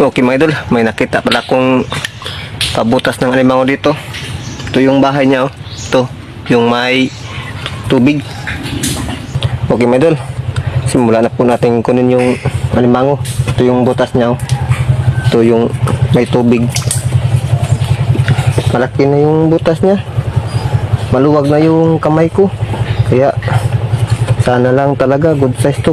Okay mga idol, may nakita pala akong pabutas ng alimango dito. Ito yung bahay niya, oh. Ito, yung may tubig. Okay mga idol, simulan na po natin kunin yung alimango. Ito yung butas niya, oh. Ito yung may tubig. Malaki na yung butas niya. Maluwag na yung kamay ko. Kaya sana lang talaga good size to.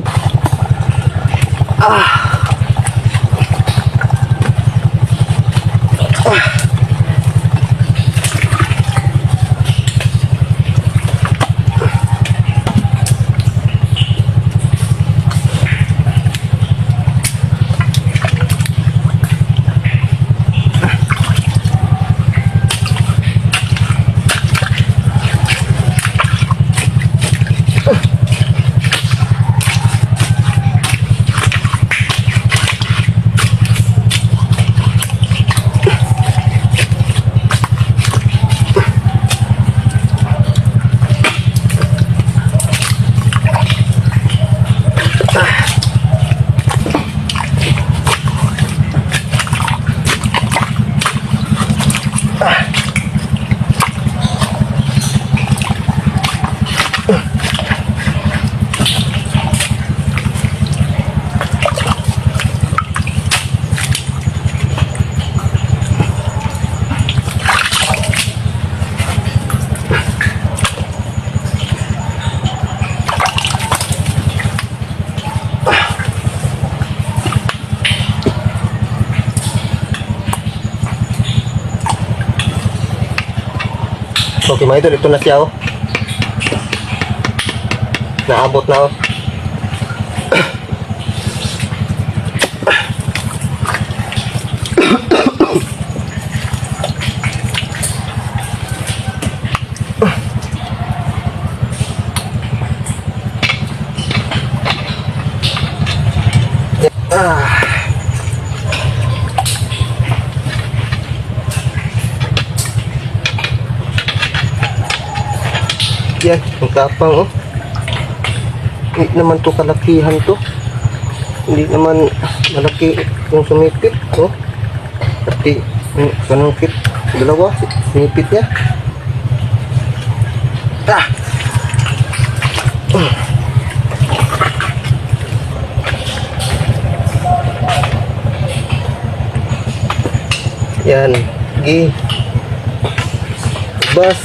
Okay mga idol, ito na siya, oh. Naabot na, oh. Yan, ang tapang, oh. Hindi naman to kalakihan to. Hindi naman malaki yung sumipit, oh. Pati yung kanungkit, dalawa, sumipit niya. Yan, gi. Bas.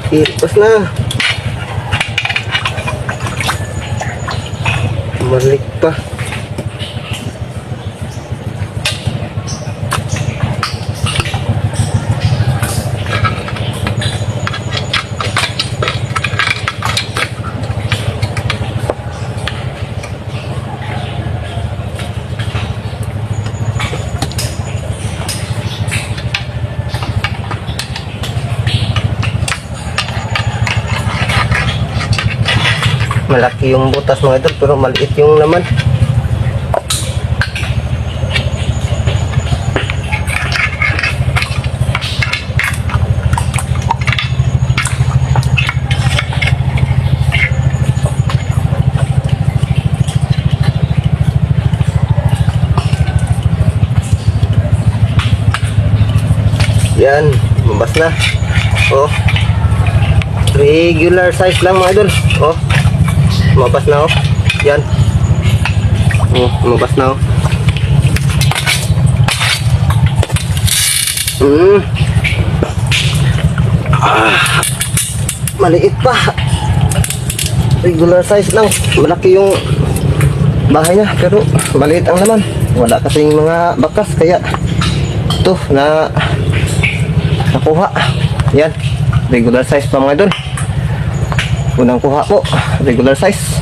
Ipas na. Malik pa. Malaki yung butas mga idol, pero maliit yung laman. Yan, mabas na. Oh, regular size lang mga idol. Oh, lumabas na, oh. Yan. Oh, lumabas na, oh. Maliit pa. Regular size lang. Malaki yung bahay niya, pero maliit ang laman. Wala kasing mga bakas, kaya ito na nakuha. Yan. Regular size pa mga idol. Unang kuha po, regular size.